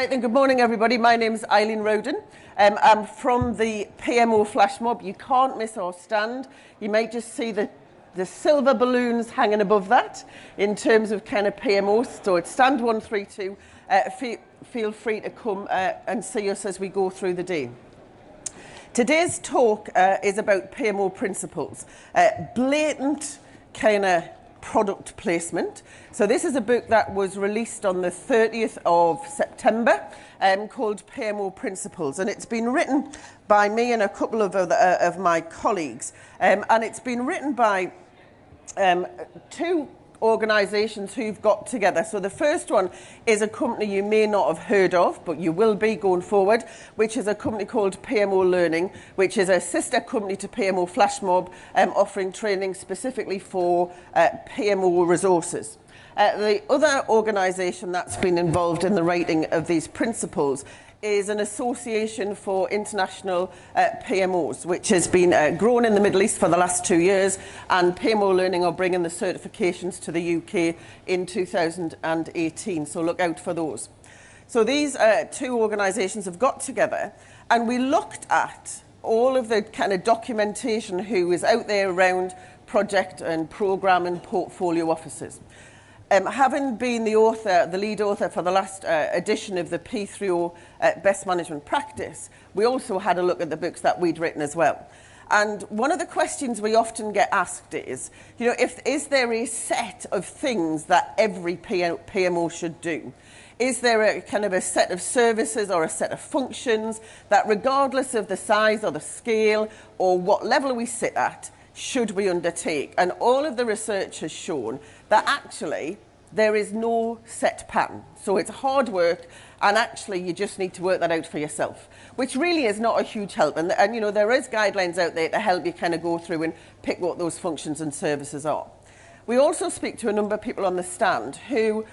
Right then, good morning everybody. My name's Eileen Roden. I'm from the PMO Flashmob. You can't miss our stand. You might just see the silver balloons hanging above that in terms of kind of PMOs. So it's stand 132. Feel free to come and see us as we go through the day. Today's talk is about PMO principles. Blatant kind of product placement. So this is a book that was released on the 30th of September called PMO Principles, and it's been written by me and a couple of my colleagues, and it's been written by two organisations who've got together. So the first one is a company you may not have heard of, but you will be going forward, which is a company called PMO Learning, which is a sister company to PMO Flashmob, offering training specifically for PMO resources. The other organisation that's been involved in the writing of these principles is an association for international PMOs, which has been grown in the Middle East for the last 2 years, and PMO Learning are bringing the certifications to the UK in 2018, so look out for those. So these two organisations have got together, and we looked at all of the kind of documentation who is out there around project and programme and portfolio officers. Having been the lead author for the last edition of the P3O Best Management Practice, we also had a look at the books that we'd written as well. And one of the questions we often get asked is, is there a set of things that every PMO should do? Is there a kind of a set of services or a set of functions that, regardless of the size or the scale or what level we sit at, should we undertake? And all of the research has shown that actually there is no set pattern. So it's hard work, and actually you just need to work that out for yourself, which really is not a huge help. And there is guidelines out there to help you kind of go through and pick what those functions and services are. We also speak to a number of people on the stand who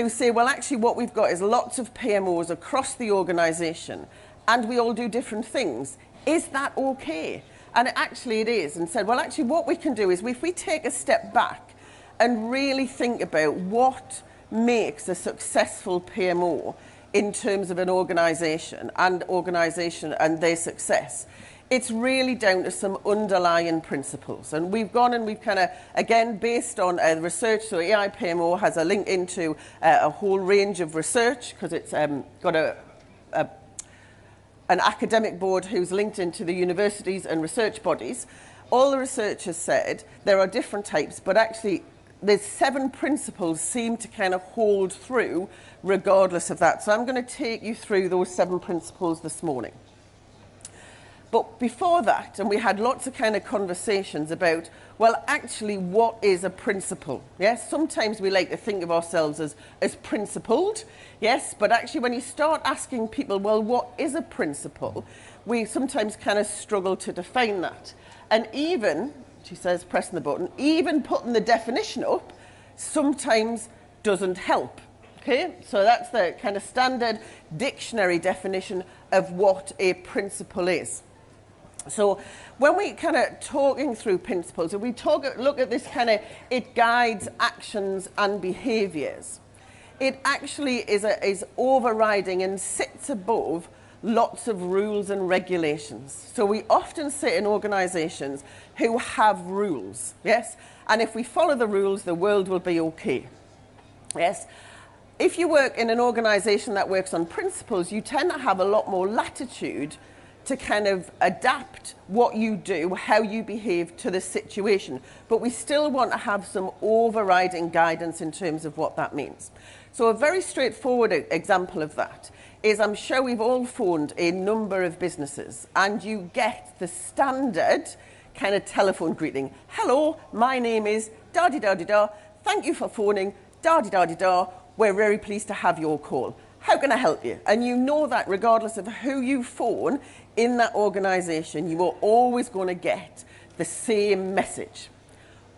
say, well, actually what we've got is lots of PMOs across the organisation, and we all do different things. Is that okay? And actually it is, and said, well, actually what we can do is if we take a step back and really think about what makes a successful PMO in terms of an organisation and their success, it's really down to some underlying principles. And we've gone and we've kind of, again, based on research, so AIPMO has a link into a whole range of research, because it's got an academic board who's linked into the universities and research bodies. All the research has said there are different types, but actually there's 7 principles seem to kind of hold through regardless of that. So I'm going to take you through those 7 principles this morning. But before that, and we had lots of kind of conversations about, well, actually, what is a principle? Yes, sometimes we like to think of ourselves as principled, yes, but actually when you start asking people, well, what is a principle? We sometimes kind of struggle to define that. And even, she says, pressing the button, even putting the definition up sometimes doesn't help. Okay, so that's the kind of standard dictionary definition of what a principle is. So when we kind of talking through principles, and we look at this kind of, it guides actions and behaviours. It actually is overriding and sits above lots of rules and regulations. So we often sit in organisations who have rules, yes? And if we follow the rules, the world will be okay, yes? If you work in an organisation that works on principles, you tend to have a lot more latitude to kind of adapt what you do, how you behave to the situation. But we still want to have some overriding guidance in terms of what that means. So a very straightforward example of that is, I'm sure we've all phoned a number of businesses, and you get the standard kind of telephone greeting. Hello, my name is da-di-da-di-da. Thank you for phoning da-di-da-di-da. We're very pleased to have your call. How can I help you? And you know that regardless of who you phone in that organisation, you are always going to get the same message.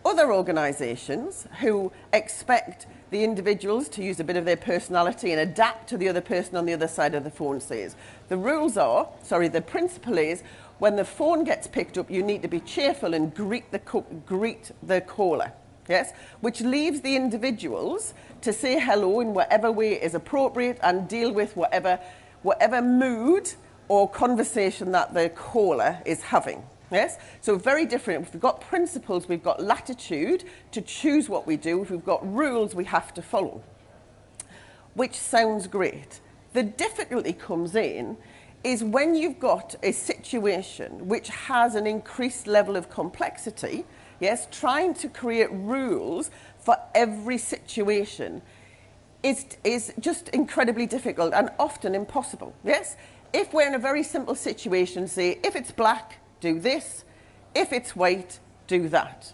Other organisations who expect the individuals to use a bit of their personality and adapt to the other person on the other side of the phone says, the principle is, when the phone gets picked up, you need to be cheerful and greet the caller. yes, which leaves the individuals to say hello in whatever way is appropriate and deal with whatever mood or conversation that the caller is having. Yes, so very different. If we've got principles, we've got latitude to choose what we do. If we've got rules, we have to follow, which sounds great. The difficulty comes in is when you've got a situation which has an increased level of complexity. Yes, trying to create rules for every situation is just incredibly difficult and often impossible. Yes, if we're in a very simple situation, say if it's black, do this. If it's white, do that.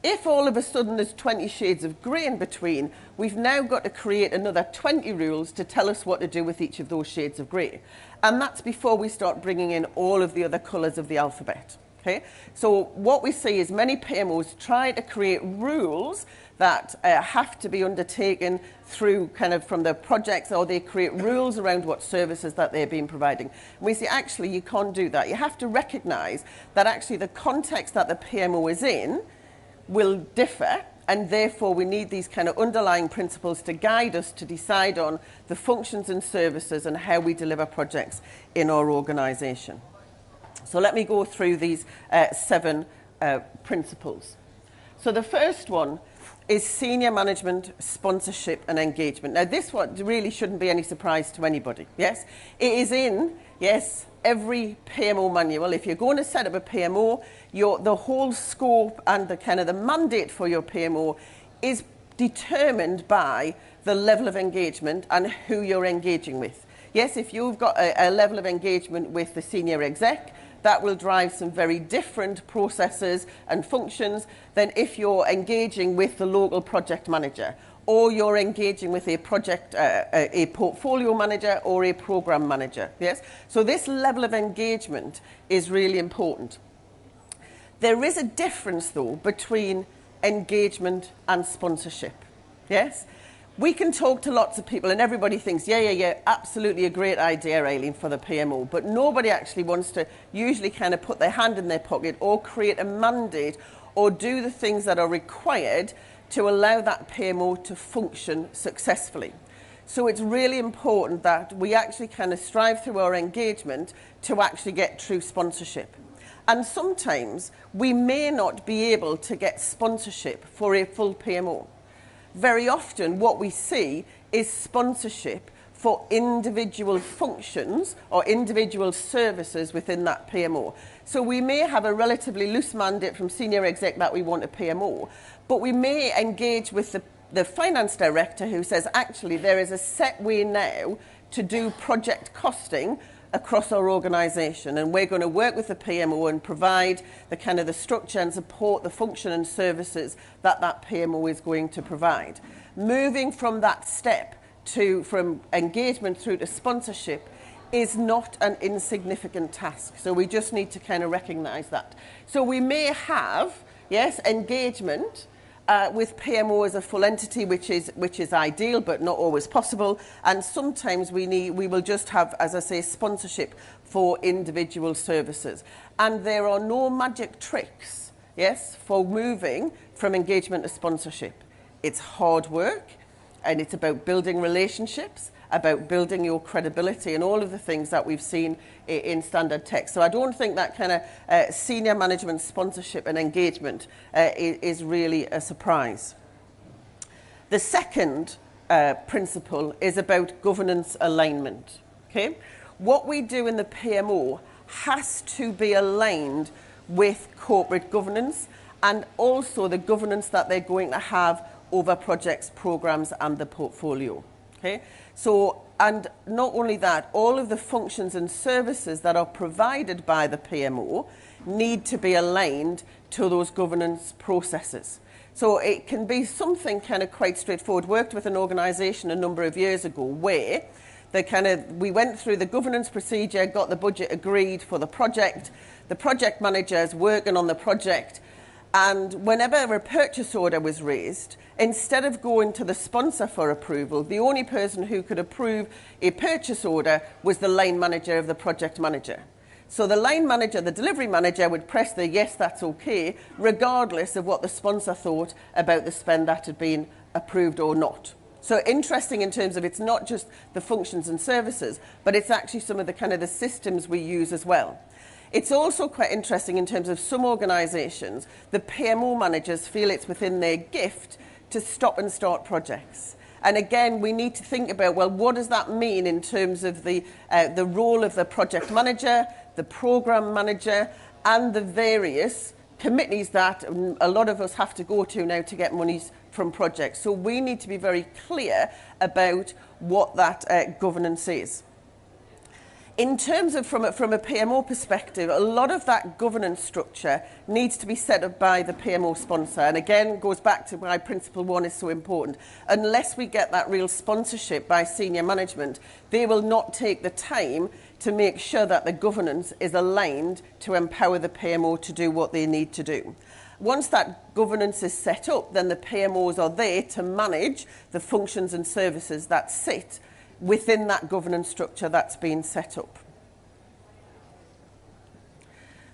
If all of a sudden there's 20 shades of grey in between, we've now got to create another 20 rules to tell us what to do with each of those shades of grey. And that's before we start bringing in all of the other colours of the alphabet. Okay? So what we see is many PMOs try to create rules that have to be undertaken through kind of from the projects, or they create rules around what services that they're being providing. And we say, actually, you can't do that. You have to recognise that actually the context that the PMO is in will differ, and therefore we need these kind of underlying principles to guide us to decide on the functions and services and how we deliver projects in our organisation. So let me go through these 7 principles. So the first one is senior management, sponsorship and engagement. Now this one really shouldn't be any surprise to anybody. Yes, it is in, yes, every PMO manual. If you're going to set up a PMO, the whole scope and the kind of the mandate for your PMO is determined by the level of engagement and who you're engaging with. Yes, if you've got a level of engagement with the senior exec, that will drive some very different processes and functions than if you're engaging with the local project manager, or you're engaging with a project, a portfolio manager or a program manager. Yes, so this level of engagement is really important. There is a difference, though, between engagement and sponsorship. Yes, we can talk to lots of people and everybody thinks, yeah, absolutely a great idea, Eileen, for the PMO. But nobody actually wants to usually kind of put their hand in their pocket or create a mandate or do the things that are required to allow that PMO to function successfully. So it's really important that we actually kind of strive through our engagement to actually get true sponsorship. And sometimes we may not be able to get sponsorship for a full PMO. Very often what we see is sponsorship for individual functions or individual services within that PMO. So we may have a relatively loose mandate from senior exec that we want a PMO, but we may engage with the finance director who says, actually, there is a set way now to do project costing across our organisation, and we're going to work with the PMO and provide the kind of the structure and support the function and services that that PMO is going to provide. Moving from that step from engagement through to sponsorship is not an insignificant task. So we just need to kind of recognise that. So we may have, yes, engagement with PMO as a full entity, which is ideal, but not always possible. And sometimes we will just have, as I say, sponsorship for individual services. And there are no magic tricks, yes, for moving from engagement to sponsorship. It's hard work, and it's about building relationships, about building your credibility and all of the things that we've seen in standard text. So I don't think that kind of senior management sponsorship and engagement is really a surprise. The second principle is about governance alignment. Okay? What we do in the PMO has to be aligned with corporate governance and also the governance that they're going to have over projects, programs and the portfolio. Okay? So, and not only that, all of the functions and services that are provided by the PMO need to be aligned to those governance processes. So it can be something kind of quite straightforward. Worked with an organisation a number of years ago where we went through the governance procedure, got the budget agreed for the project manager is working on the project, and whenever a purchase order was raised, instead of going to the sponsor for approval, the only person who could approve a purchase order was the line manager of the project manager. So the line manager, the delivery manager would press the yes, that's okay, regardless of what the sponsor thought about the spend that had been approved or not. So interesting in terms of it's not just the functions and services, but it's actually some of the kind of the systems we use as well. It's also quite interesting in terms of some organisations, the PMO managers feel it's within their gift to stop and start projects. And again, we need to think about, well, what does that mean in terms of the role of the project manager, the programme manager, and the various committees that a lot of us have to go to now to get monies from projects. So we need to be very clear about what that governance is. In terms of from a PMO perspective, a lot of that governance structure needs to be set up by the PMO sponsor. And again, goes back to why Principle 1 is so important. Unless we get that real sponsorship by senior management, they will not take the time to make sure that the governance is aligned to empower the PMO to do what they need to do. Once that governance is set up, then the PMOs are there to manage the functions and services that sit within that governance structure that's been set up.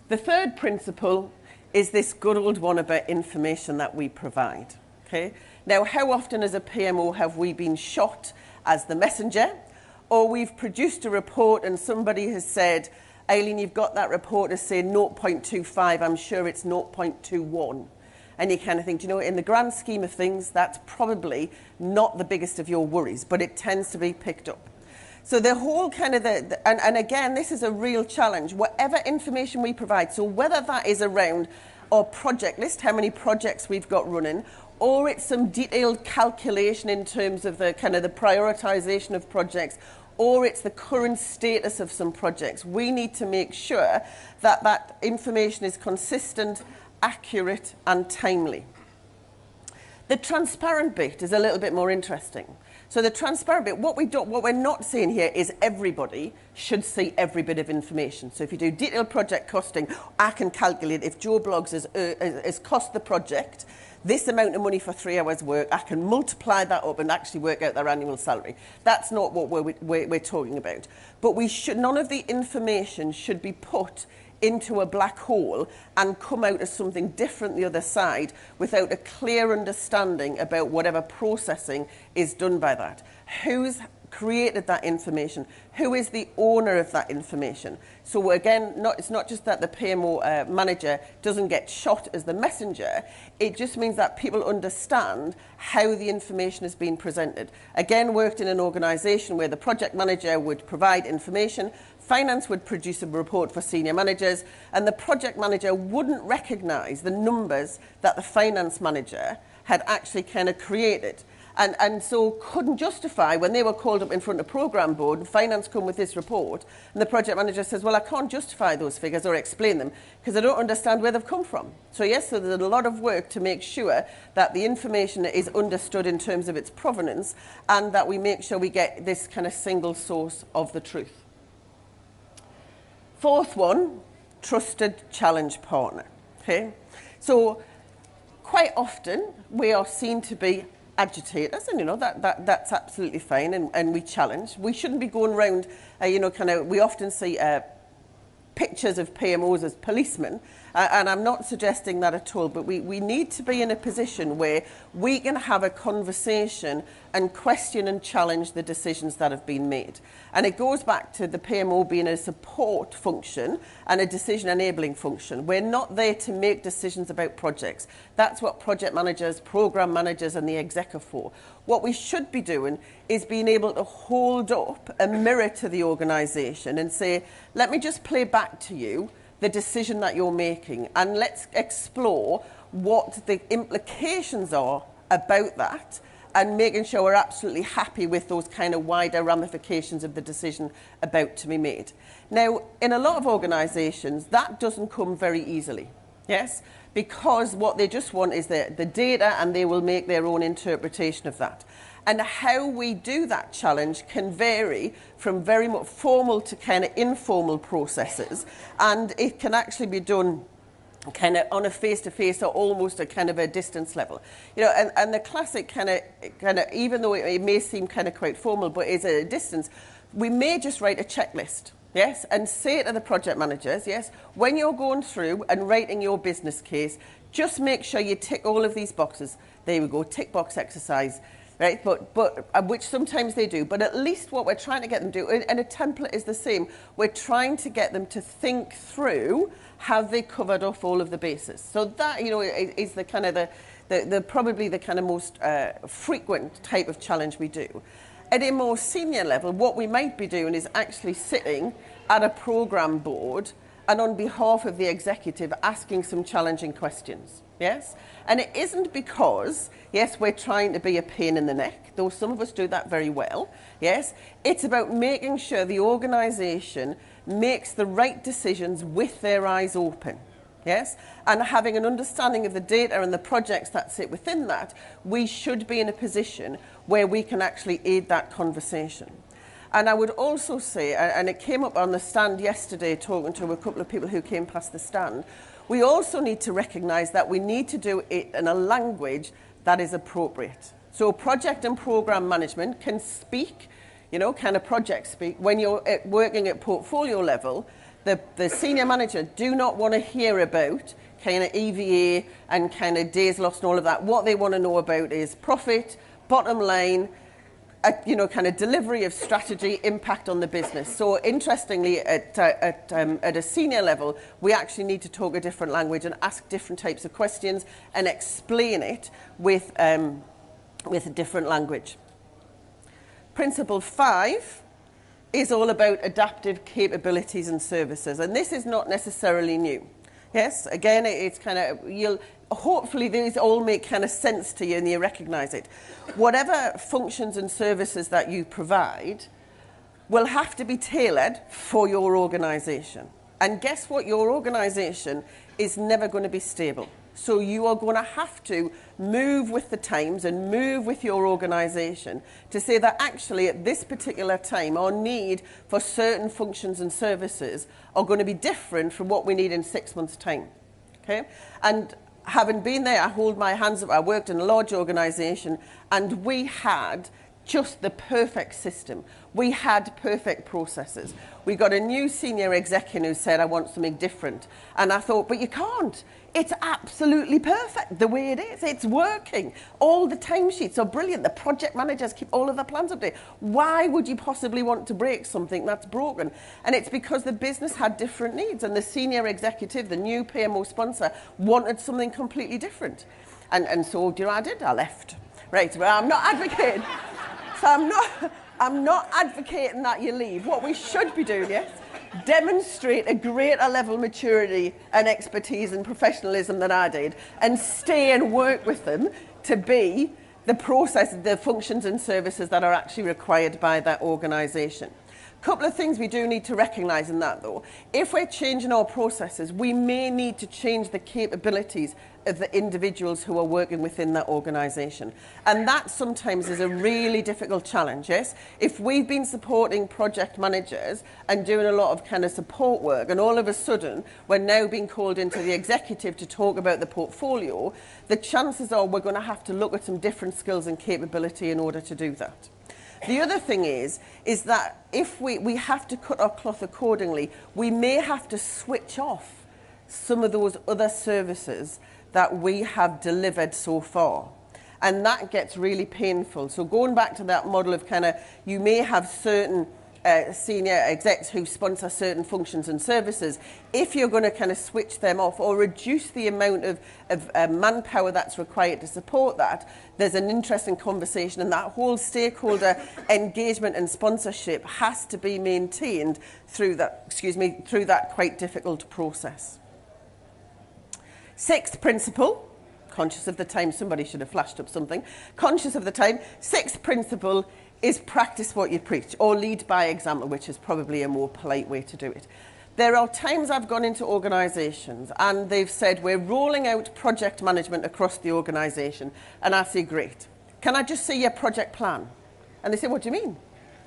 The third principle is this good old one about information that we provide. Okay? Now, how often as a PMO have we been shot as the messenger, or we've produced a report and somebody has said, Eileen, you've got that report as saying 0.25, I'm sure it's 0.21. And you kind of think, you know, in the grand scheme of things, that's probably not the biggest of your worries, but it tends to be picked up. So the whole kind of, and again, this is a real challenge. Whatever information we provide, so whether that is around our project list, how many projects we've got running, or it's some detailed calculation in terms of the kind of the prioritization of projects, or it's the current status of some projects, we need to make sure that that information is consistent, accurate and timely. The transparent bit is a little bit more interesting. So the transparent bit, what we're not saying here is everybody should see every bit of information. So if you do detailed project costing, I can calculate if Joe Bloggs has cost the project this amount of money for 3 hours work, I can multiply that up and actually work out their annual salary. That's not what we're talking about. But none of the information should be put into a black hole and come out as something different the other side without a clear understanding about whatever processing is done by that. Who's created that information? Who is the owner of that information? So again, it's not just that the PMO manager doesn't get shot as the messenger, it just means that people understand how the information is being presented. Again, worked in an organisation where the project manager would provide information, finance would produce a report for senior managers, and the project manager wouldn't recognise the numbers that the finance manager had actually kind of created. And so couldn't justify when they were called up in front of programme board and finance come with this report and the project manager says, well, I can't justify those figures or explain them because I don't understand where they've come from. So yes, so there's a lot of work to make sure that the information is understood in terms of its provenance and that we make sure we get this kind of single source of the truth. Fourth one, trusted challenge partner. Okay? So quite often we are seen to be agitators, and you know that's absolutely fine, and we challenge. We shouldn't be going around, we often see pictures of PMOs as policemen, and I'm not suggesting that at all, but we need to be in a position where we can have a conversation and question and challenge the decisions that have been made. And it goes back to the PMO being a support function and a decision enabling function. We're not there to make decisions about projects. That's what project managers, program managers and the exec are for. What we should be doing is being able to hold up a mirror to the organisation and say, let me just play back to you the decision that you're making and let's explore what the implications are about that and making sure we're absolutely happy with those kind of wider ramifications of the decision about to be made. Now, in a lot of organisations, that doesn't come very easily, yes, because what they just want is the data and they will make their own interpretation of that. And how we do that challenge can vary from very much formal to kind of informal processes, and it can actually be done kind of on a face-to-face or almost a kind of a distance level. You know, and the classic kind of, even though it may seem kind of quite formal, but is at a distance, we may just write a checklist. yes, and say to the project managers, yes, when you're going through and writing your business case, just make sure you tick all of these boxes. There we go, tick box exercise, right? But which sometimes they do, but at least what we're trying to get them to do, and a template is the same, we're trying to get them to think through how they covered off all of the bases. So that, you know, is the kind of probably the kind of most frequent type of challenge we do. At a more senior level, what we might be doing is actually sitting at a program board and on behalf of the executive asking some challenging questions, yes? And it isn't because, yes, we're trying to be a pain in the neck, though some of us do that very well, yes? It's about making sure the organisation makes the right decisions with their eyes open, yes? And having an understanding of the data and the projects that sit within that, we should be in a position where we can actually aid that conversation. And I would also say, and it came up on the stand yesterday talking to a couple of people who came past the stand, we also need to recognise that we need to do it in a language that is appropriate. So project and programme management can speak, you know, kind of project speak. When you're working at portfolio level, the senior manager do not want to hear about kind of EVA and kind of days lost and all of that. What they want to know about is profit, bottom line, you know, kind of delivery of strategy, impact on the business. So interestingly, at a senior level, we actually need to talk a different language and ask different types of questions and explain it with a different language. Principle 5 is all about adaptive capabilities and services, and this is not necessarily new. Yes, again, it's kind of, hopefully these all make kind of sense to you and you recognise it. Whatever functions and services that you provide will have to be tailored for your organisation. And guess what? Your organisation is never going to be stable. So you are going to have to move with the times and move with your organisation to say that actually at this particular time our need for certain functions and services are going to be different from what we need in 6 months' time. Okay? And having been there, I hold my hands up, I worked in a large organisation and we had just the perfect system. We had perfect processes. We got a new senior exec who said, I want something different. And I thought, but you can't. It's absolutely perfect the way it is. It's working. All the timesheets are brilliant. The project managers keep all of the plans updated. Why would you possibly want to break something that's broken? And it's because the business had different needs and the senior executive, the new PMO sponsor, wanted something completely different. And so, do you know what I did? I left. Right, well, I'm not advocating. So I'm not advocating that you leave. What we should be doing, yes, demonstrate a greater level of maturity and expertise and professionalism than I did and stay and work with them to be the process, the functions and services that are actually required by that organisation. A couple of things we do need to recognise in that though. If we're changing our processes, we may need to change the capabilities of the individuals who are working within that organisation. And that sometimes is a really difficult challenge, yes? If we've been supporting project managers and doing a lot of kind of support work and all of a sudden we're now being called into the executive to talk about the portfolio, the chances are we're going to have to look at some different skills and capability in order to do that. The other thing is that if we have to cut our cloth accordingly, we may have to switch off some of those other services that we have delivered so far. And that gets really painful. So going back to that model of kind of, you may have certain senior execs who sponsor certain functions and services. If you're going to kind of switch them off or reduce the amount of manpower that's required to support that, there's an interesting conversation, and that whole stakeholder engagement and sponsorship has to be maintained through that, through that quite difficult process. Sixth principle, conscious of the time, somebody should have flashed up something. Conscious of the time, sixth principle is practice what you preach, or lead by example, which is probably a more polite way to do it. There are times I've gone into organisations and they've said, we're rolling out project management across the organisation. And I say, great. Can I just see your project plan? And they say, what do you mean?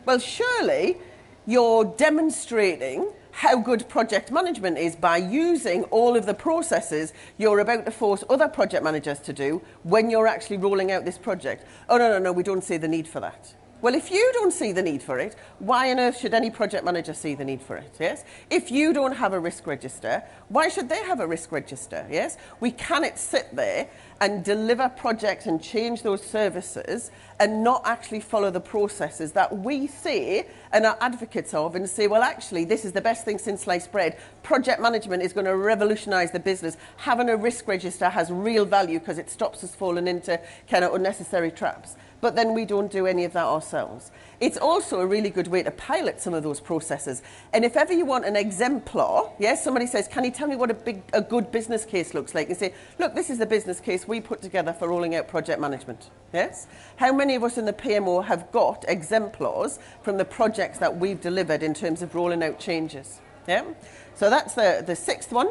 Well, surely you're demonstrating how good project management is by using all of the processes you're about to force other project managers to do when you're actually rolling out this project. Oh, no, we don't see the need for that. Well, if you don't see the need for it, why on earth should any project manager see the need for it? Yes. If you don't have a risk register, why should they have a risk register? Yes. We cannot sit there and deliver projects and change those services and not actually follow the processes that we say and are advocates of, and say, well, actually, this is the best thing since sliced bread. Project management is going to revolutionize the business. Having a risk register has real value because it stops us falling into kind of unnecessary traps. But then we don't do any of that ourselves. It's also a really good way to pilot some of those processes. And if ever you want an exemplar, yes, somebody says, can you tell me what a good business case looks like? And say, look, this is the business case we put together for rolling out project management. Yes? How many of us in the PMO have got exemplars from the projects that we've delivered in terms of rolling out changes? Yeah? So that's the sixth one.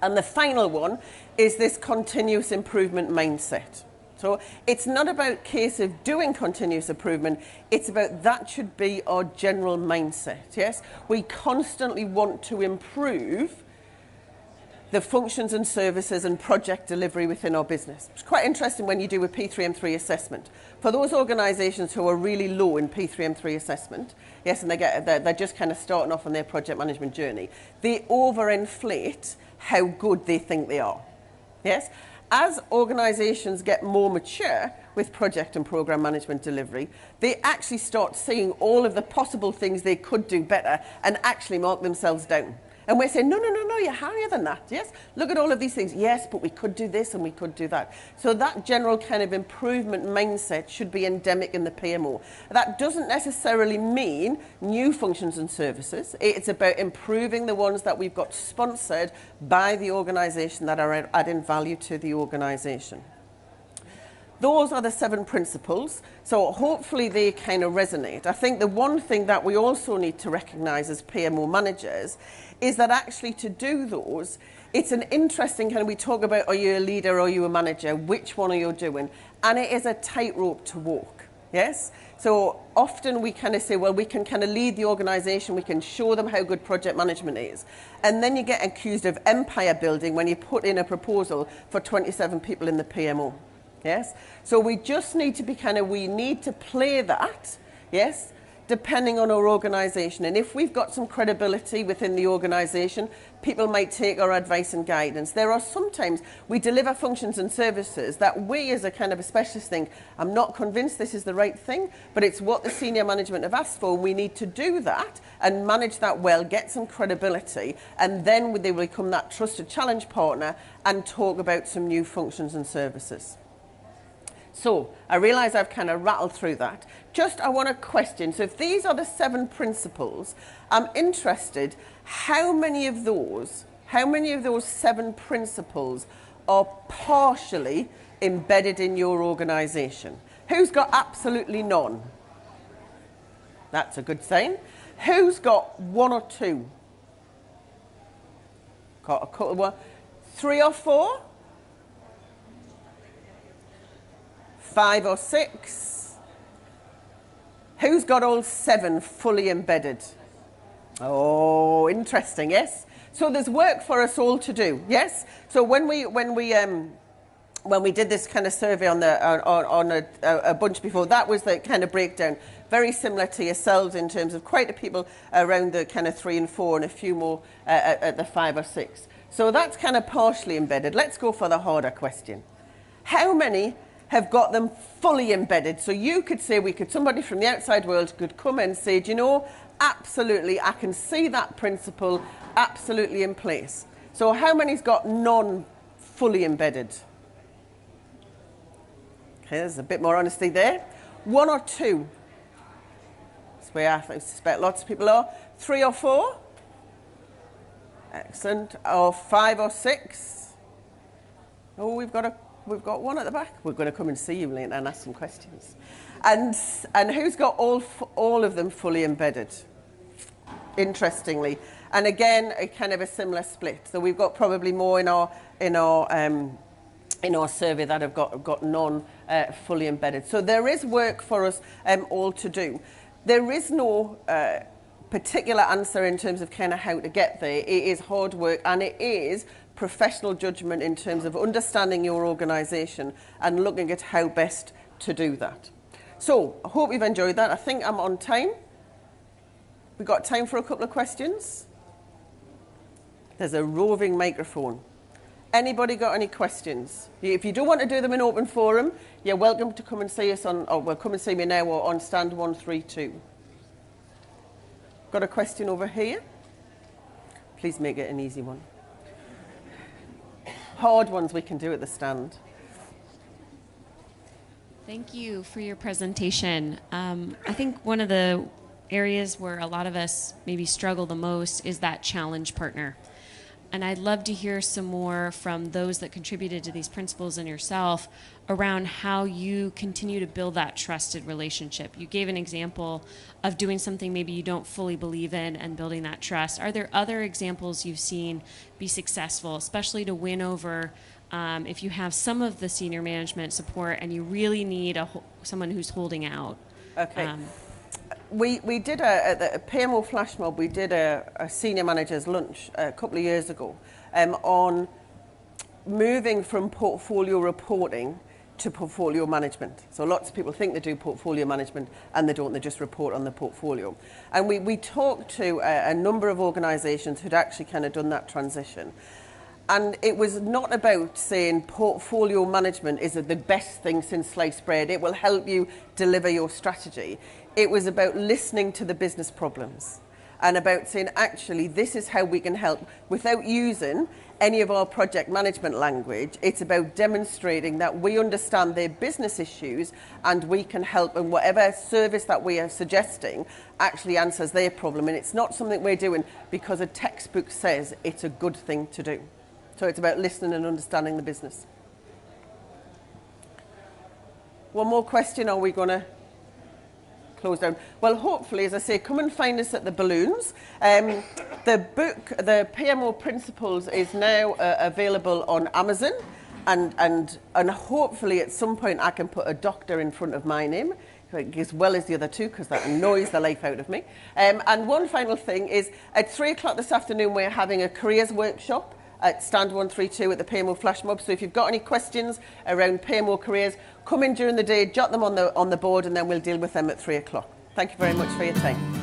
And the final one is this continuous improvement mindset. So it's not about a case of doing continuous improvement, it's about that should be our general mindset, yes? We constantly want to improve the functions and services and project delivery within our business. It's quite interesting when you do a P3M3 assessment. For those organisations who are really low in P3M3 assessment, yes, and they're just kind of starting off on their project management journey, they overinflate how good they think they are, yes? As organisations get more mature with project and programme management delivery, they actually start seeing all of the possible things they could do better and actually mark themselves down. And we're saying, no, you're higher than that, yes? Look at all of these things. Yes, but we could do this and we could do that. So that general kind of improvement mindset should be endemic in the PMO. That doesn't necessarily mean new functions and services. It's about improving the ones that we've got sponsored by the organisation that are adding value to the organisation. Those are the 7 principles, so hopefully they kind of resonate. I think the one thing that we also need to recognise as PMO managers is that actually to do those, it's an interesting kind of, we talk about, are you a leader, are you a manager, which one are you doing? And it is a tightrope to walk, yes? So often we kind of say, well, we can kind of lead the organisation, we can show them how good project management is. And then you get accused of empire building when you put in a proposal for 27 people in the PMO. Yes, so we just need to be we need to play that, yes, depending on our organisation. And if we've got some credibility within the organisation, people might take our advice and guidance. There are sometimes we deliver functions and services that we as a kind of a specialist think, I'm not convinced this is the right thing, but it's what the senior management have asked for. We need to do that and manage that well, get some credibility, and then they will become that trusted challenge partner and talk about some new functions and services. So, I realise I've kind of rattled through that. I want to question, so if these are the 7 principles, I'm interested, how many of those 7 principles are partially embedded in your organisation? Who's got absolutely none? That's a good sign. Who's got 1 or 2? Got a couple, 3 or 4? 5 or 6? Who's got all 7 fully embedded? Oh, interesting, yes? So there's work for us all to do, yes? So when we did this kind of survey on a bunch before, that was the kind of breakdown. Very similar to yourselves in terms of quite a people around the kind of 3 and 4 and a few more at the 5 or 6. So that's kind of partially embedded. Let's go for the harder question. How many have got them fully embedded? So you could say, somebody from the outside world could come and say, do you know, absolutely, I can see that principle absolutely in place. So how many's got none fully embedded? Okay, there's a bit more honesty there. 1 or 2? That's where I suspect lots of people are. 3 or 4? Excellent. Or 5 or 6? Oh, we've got 1 at the back. We're going to come and see you later and ask some questions. And who's got all of them fully embedded? Interestingly, and again, a kind of a similar split. So we've got probably more in our survey that have got none fully embedded. So there is work for us all to do. There is no particular answer in terms of kind of how to get there. It is hard work, and it is professional judgment in terms of understanding your organisation and looking at how best to do that. So I hope you've enjoyed that. I think I'm on time. We've got time for a couple of questions. There's a roving microphone. Anybody got any questions? If you don't want to do them in open forum, you're welcome to come and see us on, or well, come and see me now or on stand 132. Got a question over here? Please make it an easy one. Hard ones we can do at the stand. Thank you for your presentation. I think one of the areas where a lot of us maybe struggle the most is that challenge partner. And I'd love to hear some more from those that contributed to these principles and yourself around how you continue to build that trusted relationship. You gave an example of doing something maybe you don't fully believe in and building that trust. Are there other examples you've seen be successful, especially to win over if you have some of the senior management support and you really need someone who's holding out? Okay. We did at the PMO Flashmob, we did a senior manager's lunch a couple of years ago on moving from portfolio reporting to portfolio management. So lots of people think they do portfolio management and they don't, they just report on the portfolio. And we talked to a number of organisations who'd actually kind of done that transition. And it was not about saying portfolio management is the best thing since sliced bread. It will help you deliver your strategy. It was about listening to the business problems and about saying, actually, this is how we can help without using any of our project management language. It's about demonstrating that we understand their business issues and we can help, and whatever service that we are suggesting actually answers their problem. And it's not something we're doing because a textbook says it's a good thing to do. So it's about listening and understanding the business. One more question, are we going to close down? Well, hopefully, as I say, come and find us at the balloons. The book, the PMO Principles, is now available on Amazon. And hopefully at some point I can put a doctor in front of my name, as well as the other two, because that annoys the life out of me. And one final thing is, at 3 o'clock this afternoon, we're having a careers workshop at stand 132 at the PMO Flashmob. So if you've got any questions around PMO careers, come in during the day, jot them on the board, and then we'll deal with them at 3 o'clock. Thank you very much for your time.